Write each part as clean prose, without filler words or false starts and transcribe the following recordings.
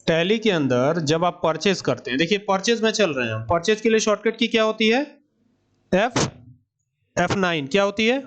Tally के अंदर जब आप परचेज करते हैं, देखिए परचेज में चल रहे हैं हम, परचेज के लिए शॉर्टकट की क्या होती है, F9 क्या होती है,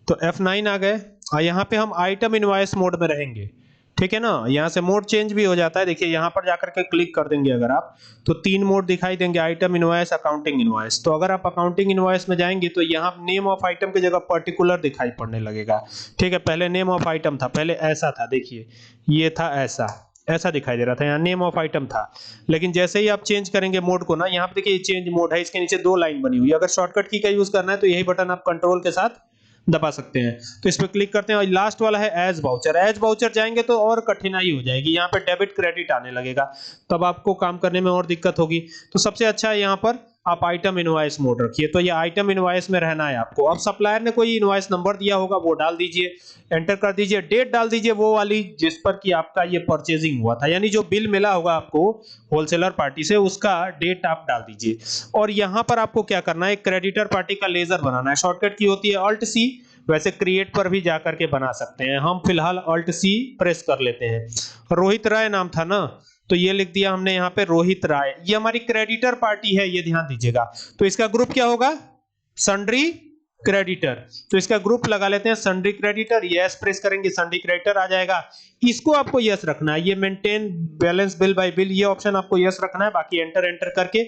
तो F9 आ गए। और यहाँ पे हम आइटम इनवॉइस मोड में रहेंगे, ठीक है ना। यहाँ से मोड चेंज भी हो जाता है, देखिए यहाँ पर जाकर के क्लिक कर देंगे अगर आप, तो 3 मोड दिखाई देंगे, आइटम इनवॉइस, अकाउंटिंग इनवॉइस। तो अगर आप अकाउंटिंग इनवॉइस में जाएंगे तो यहाँ नेम ऑफ आइटम की जगह पर्टिकुलर दिखाई पड़ने लगेगा, ठीक है। पहले नेम ऑफ आइटम था, पहले ऐसा था, देखिए ये था ऐसा, ऐसा दिखाई दे रहा था, यहाँ नेम ऑफ आइटम था। लेकिन जैसे ही आप चेंज करेंगे मोड को ना, यहाँ पे देखिए चेंज मोड है, इसके नीचे 2 लाइन बनी हुई है। अगर शॉर्टकट की का यूज करना है तो यही बटन आप कंट्रोल के साथ दबा सकते हैं। तो इस पे क्लिक करते हैं और लास्ट वाला है एज वाउचर। एज वाउचर जाएंगे तो और कठिनाई हो जाएगी, यहाँ पे डेबिट क्रेडिट आने लगेगा, तब आपको काम करने में और दिक्कत होगी। तो सबसे अच्छा है यहाँ पर आप आइटम इनवॉइस मोड रखिए, तो ये आइटम इनवॉइस में रहना है आपको। अब सप्लायर ने कोई इनवॉइस नंबर दिया होगा वो डाल दीजिए, एंटर कर दीजिए, डेट डाल दीजिए वो वाली जिस पर कि आपका ये परचेजिंग हुआ था, यानी जो बिल मिला होगा आपको होलसेलर पार्टी से उसका डेट आप डाल दीजिए। और यहाँ पर आपको क्या करना है, एक क्रेडिटर पार्टी का लेजर बनाना है। शॉर्टकट की होती है Alt C, वैसे क्रिएट पर भी जाकर के बना सकते हैं। हम फिलहाल Alt C प्रेस कर लेते हैं। रोहित राय नाम था ना, तो ये लिख दिया हमने यहाँ पे रोहित राय। ये हमारी क्रेडिटर पार्टी है, ये ध्यान दीजिएगा। तो इसका ग्रुप क्या होगा, सन्ड्री क्रेडिटर। तो इसका ग्रुप लगा लेते हैं सन्ड्री क्रेडिटर, यस प्रेस करेंगे सन्ड्री क्रेडिटर आ जाएगा। इसको आपको यस रखना है, ये maintain balance bill bye bill, ये ऑप्शन आपको यस रखना है। बाकी एंटर एंटर करके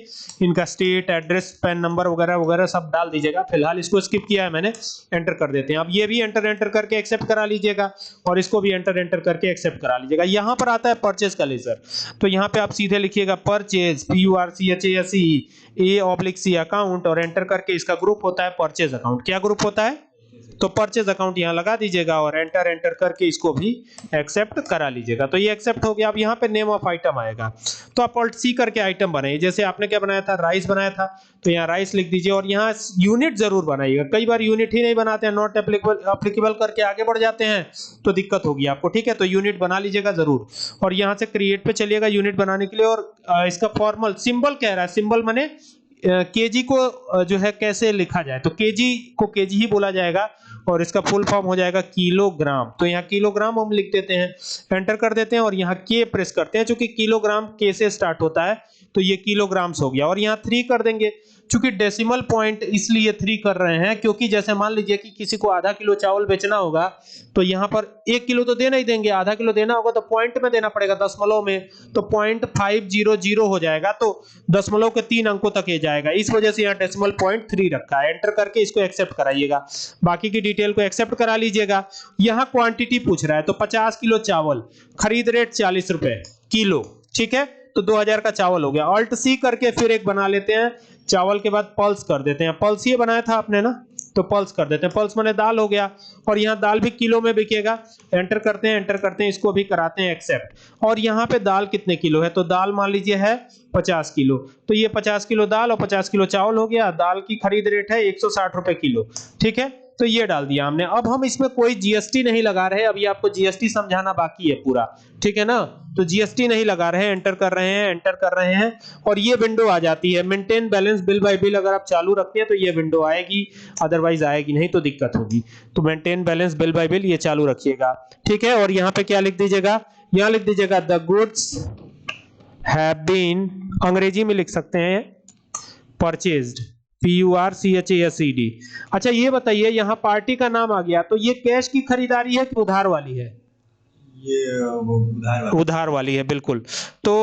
इनका स्टेट, एड्रेस, पैन नंबर वगैरह वगैरह सब डाल दीजिएगा। फिलहाल इसको स्किप किया है मैंने, एंटर कर देते हैं। अब ये भी एंटर एंटर करके एक्सेप्ट करा लीजिएगा और इसको भी एंटर एंटर करके एक्सेप्ट करा लीजिएगा। यहाँ पर आता है परचेज का लेजर, तो यहाँ पे आप सीधे लिखिएगा परचेज, PURCHASE अकाउंट, और एंटर करके इसका ग्रुप होता है परचेज अकाउंट। क्या ग्रुप होता है, तो परचेज अकाउंट यहाँ लगा दीजिएगा और एंटर एंटर करके इसको भी एक्सेप्ट करा लीजिएगा। तो ये एक्सेप्ट हो गया। अब यहाँ पे नेम ऑफ आइटम आएगा, तो आप Alt C करके आइटम बनाइए। जैसे आपने क्या बनाया था, राइस बनाया था, तो यहाँ राइस लिख दीजिए और यहाँ यूनिट जरूर बनाइएगा। कई बार यूनिट ही नहीं बनाते हैं, नॉट एप्लीकेबल करके आगे बढ़ जाते हैं तो दिक्कत होगी आपको, ठीक है। तो यूनिट बना लीजिएगा जरूर। और यहाँ से क्रिएट पे चलिएगा यूनिट बनाने के लिए, और इसका फॉर्मल सिंबल कह रहा है, सिंबल माने केजी को जो है कैसे लिखा जाए, तो केजी को केजी ही बोला जाएगा और इसका फुल फॉर्म हो जाएगा किलोग्राम। तो यहाँ किलोग्राम हम लिख देते हैं, एंटर कर देते हैं और यहाँ के प्रेस करते हैं, क्योंकि किलोग्राम के से स्टार्ट होता है तो ये किलोग्राम्स हो गया। और यहाँ 3 कर देंगे, चूंकि डेसिमल पॉइंट इसलिए 3 कर रहे हैं क्योंकि जैसे मान लीजिए कि किसी को आधा किलो चावल बेचना होगा तो यहाँ पर 1 किलो तो देना ही देंगे, आधा किलो देना होगा तो पॉइंट में देना पड़ेगा, दशमलव में, तो 0.500 हो जाएगा, तो दशमलव के 3 अंकों तक ये जाएगा। इस वजह से यहाँ डेसिमल पॉइंट 3 रखा है। एंटर करके इसको एक्सेप्ट कराइएगा, बाकी की डिटेल को एक्सेप्ट करा लीजिएगा। यहाँ क्वांटिटी पूछ रहा है, तो 50 किलो चावल, खरीद रेट 40 रुपए किलो, ठीक है, तो 2000 का चावल हो गया। Alt C करके फिर एक बना लेते हैं, चावल के बाद पल्स कर देते हैं। पल्स ये बनाया था आपने ना, तो पल्स कर देते हैं। पल्स माने दाल हो गया, और यहाँ दाल भी किलो में बिकेगा। एंटर करते हैं, एंटर करते हैं, इसको भी कराते हैं एक्सेप्ट। और यहाँ पे दाल कितने किलो है, तो दाल मान लीजिए है 50 किलो, तो ये 50 किलो दाल और 50 किलो चावल हो गया। दाल की खरीद रेट है 160 रुपए किलो, ठीक है, तो ये डाल दिया हमने। अब हम इसमें कोई जीएसटी नहीं लगा रहे, अभी आपको जीएसटी समझाना बाकी है पूरा, ठीक है ना। तो जीएसटी नहीं लगा रहे हैं, एंटर कर रहे हैं, एंटर कर रहे हैं, और ये विंडो आ जाती है। Maintain balance bill bye bill अगर आप चालू रखते हैं तो ये विंडो आएगी, अदरवाइज आएगी नहीं, तो दिक्कत होगी। तो maintain balance bill bye bill ये चालू रखिएगा, ठीक है। और यहाँ पे क्या लिख दीजिएगा, यहाँ लिख दीजिएगा द गुड्स हैव बीन, अंग्रेजी में लिख सकते हैं परचेज्ड, PURCHASED। अच्छा ये बताइए, यहाँ पार्टी का नाम आ गया, तो ये कैश की खरीदारी है कि उधार वाली है, ये उधार वाली है, बिल्कुल। तो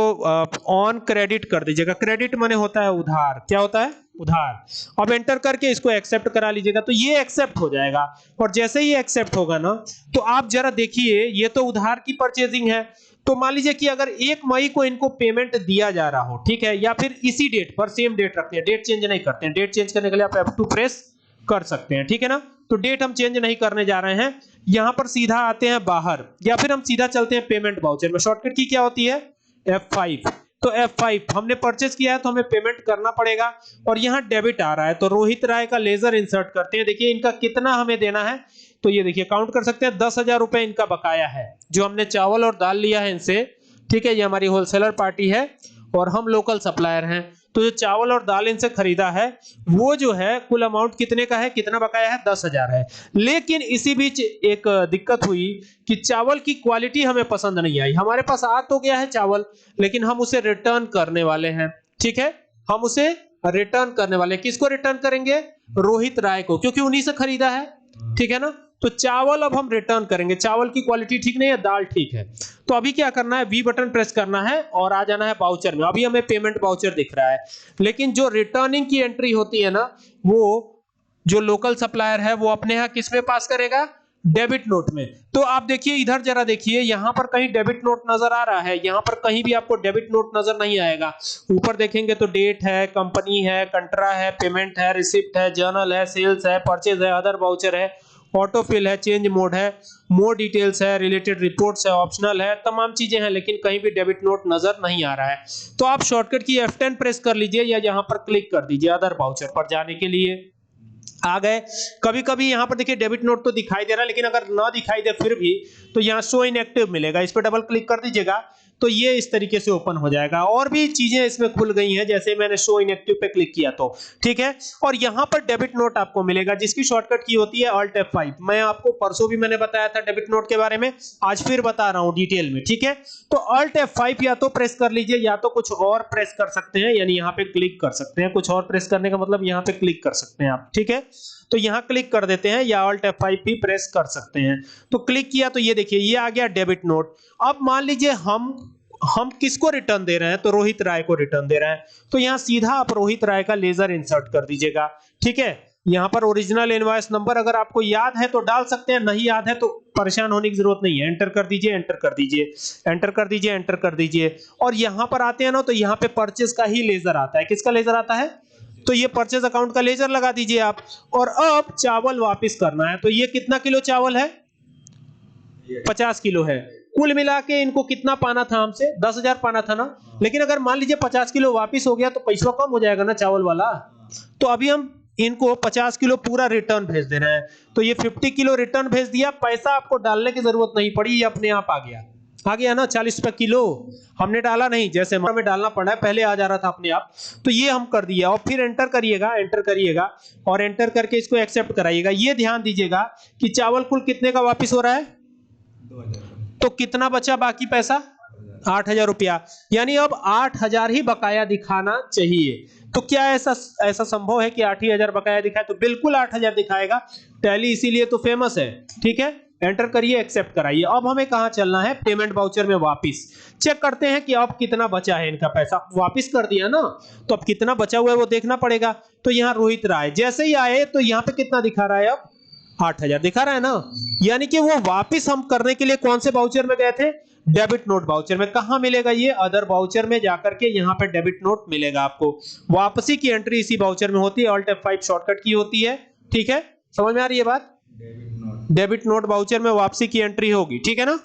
ऑन क्रेडिट कर दीजिएगा। क्रेडिट माने होता है उधार, क्या होता है, उधार। अब एंटर करके इसको एक्सेप्ट करा लीजिएगा, तो ये एक्सेप्ट हो जाएगा। और जैसे ही एक्सेप्ट होगा ना, तो आप जरा देखिए, ये तो उधार की परचेजिंग है, तो मान लीजिए कि अगर 1 मई को इनको पेमेंट दिया जा रहा हो, ठीक है, या फिर इसी डेट पर, सेम डेट रखते हैं, डेट चेंज नहीं करते हैं। डेट चेंज करने के लिए आप F2 प्रेस कर सकते हैं, ठीक है ना। तो डेट हम चेंज नहीं करने जा रहे हैं, यहां पर सीधा आते हैं बाहर, या फिर हम सीधा चलते हैं पेमेंट वाउचर में। शॉर्टकट की क्या होती है, F5। तो F5 हमने परचेज किया है तो हमें पेमेंट करना पड़ेगा, और यहाँ डेबिट आ रहा है, तो रोहित राय का लेजर इंसर्ट करते हैं। देखिए इनका कितना हमें देना है, तो ये देखिए काउंट कर सकते हैं, 10,000 रुपए इनका बकाया है, जो हमने चावल और दाल लिया है इनसे, ठीक है। ये हमारी होलसेलर पार्टी है और हम लोकल सप्लायर हैं, तो जो चावल और दाल इनसे खरीदा है वो जो है कुल अमाउंट कितने का है, कितना बकाया है, 10,000 है। लेकिन इसी बीच एक दिक्कत हुई कि चावल की क्वालिटी हमें पसंद नहीं आई। हमारे पास आ तो गया है चावल, लेकिन हम उसे रिटर्न करने वाले हैं। ठीक है, हम उसे रिटर्न करने वाले। किसको रिटर्न करेंगे? रोहित राय को, क्योंकि उन्हीं से खरीदा है। ठीक है ना, तो चावल अब हम रिटर्न करेंगे। चावल की क्वालिटी ठीक नहीं है, दाल ठीक है। तो अभी क्या करना है, बी बटन प्रेस करना है और आ जाना है वाउचर में। अभी हमें पेमेंट वाउचर दिख रहा है, लेकिन जो रिटर्निंग की एंट्री होती है ना, वो जो लोकल सप्लायर है वो अपने यहाँ किस में पास करेगा? डेबिट नोट में। तो आप देखिए इधर जरा देखिए, यहां पर कहीं डेबिट नोट नजर आ रहा है? यहां पर कहीं भी आपको डेबिट नोट नजर नहीं आएगा। ऊपर देखेंगे तो डेट है, कंपनी है, कंट्रा है, पेमेंट है, रिसिप्ट है, जर्नल है, सेल्स है, परचेज है, अदर वाउचर है, ऑटोफिल है, चेंज मोड है, मोर डिटेल्स है, रिलेटेड रिपोर्ट्स है, ऑप्शनल है, तमाम चीजें हैं, लेकिन कहीं भी डेबिट नोट नजर नहीं आ रहा है। तो आप शॉर्टकट की F10 प्रेस कर लीजिए या यहां पर क्लिक कर दीजिए अदर वाउचर पर जाने के लिए। आ गए। कभी कभी यहां पर देखिए डेबिट नोट तो दिखाई दे रहा है, लेकिन अगर ना दिखाई दे फिर भी तो यहां शो इनएक्टिव मिलेगा। इस पर डबल क्लिक कर दीजिएगा तो ये इस तरीके से ओपन हो जाएगा। और भी चीजें इसमें खुल गई हैं, जैसे मैंने शो इनएक्टिव पे क्लिक किया तो ठीक है। और यहां पर डेबिट नोट आपको मिलेगा, जिसकी शॉर्टकट की होती है Alt F5। मैं आपको परसों भी मैंने बताया था डेबिट नोट के बारे में, आज फिर बता रहा हूं डिटेल में। ठीक है, तो Alt F5 या तो प्रेस कर लीजिए या तो कुछ और प्रेस कर सकते हैं, यानी यहां पे क्लिक कर सकते हैं। कुछ और प्रेस करने का मतलब यहां पे क्लिक कर सकते हैं आप। ठीक है, तो यहां क्लिक कर देते हैं या Alt F5 भी प्रेस कर सकते हैं। तो क्लिक किया तो ये देखिए ये आ गया डेबिट नोट। अब मान लीजिए हम किसको रिटर्न दे रहे हैं, तो रोहित राय को रिटर्न दे रहे हैं। तो यहां सीधा आप रोहित राय का लेजर इंसर्ट कर दीजिएगा। ठीक है, यहां पर ओरिजिनल इनवॉइस नंबर अगर आपको याद है तो डाल सकते हैं, नहीं याद है तो परेशान होने की जरूरत नहीं है। एंटर कर दीजिए, एंटर कर दीजिए, एंटर कर दीजिए, एंटर कर दीजिए। और यहां पर आते हैं ना, तो यहां पे परचेज का ही लेजर आता है। किसका लेजर आता है? तो ये परचेज अकाउंट का लेजर लगा दीजिए आप। और अब चावल वापस करना है। तो ये कितना किलो चावल है? 50 किलो है। कुल मिला के इनको कितना पाना था हमसे? 10,000 पाना था ना। लेकिन अगर मान लीजिए 50 किलो वापस हो गया तो पैसा कम हो जाएगा ना चावल वाला। तो अभी हम इनको 50 किलो पूरा रिटर्न भेज दे रहे हैं। तो ये 50 किलो रिटर्न भेज दिया, पैसा आपको डालने की जरूरत नहीं पड़ी, ये अपने आप आ गया ना। 40 रुपए किलो हमने डाला नहीं, जैसे हमें डालना पड़ा है, पहले आ जा रहा था अपने आप। तो ये हम कर दिया। और फिर एंटर करिएगा, एंटर करिएगा और एंटर करके इसको एक्सेप्ट कराइएगा। ये ध्यान दीजिएगा कि चावल कुल कितने का वापिस हो रहा है? 2000। तो कितना बचा बाकी पैसा? 8,000 रुपया। यानी अब 8,000 ही बकाया दिखाना चाहिए। तो क्या ऐसा संभव है कि 8,000 बकाया दिखाए? तो बिल्कुल 8,000 दिखाएगा। टैली इसीलिए तो फेमस है। ठीक है, एंटर करिए, एक्सेप्ट कराइए। अब हमें कहां चलना है? पेमेंट वाउचर में वापस। चेक करते हैं कि अब कितना बचा है इनका पैसा। वापस कर दिया ना, तो अब कितना बचा हुआ है वो देखना पड़ेगा। तो यहां रोहित राय जैसे ही आए तो यहां पे कितना दिखा रहा है? अब 8,000 दिखा रहा है ना। यानी कि वो वापस हम करने के लिए कौन से वाउचर में गए थे? डेबिट नोट वाउचर में। कहां मिलेगा ये? अदर वाउचर में जाकर के यहां पे डेबिट नोट मिलेगा आपको। वापसी की एंट्री इसी वाउचर में होती है, Alt F5 शॉर्टकट की होती है। ठीक है, समझ में आ रही है बात? डेबिट नोट वाउचर में वापसी की एंट्री होगी। ठीक है ना।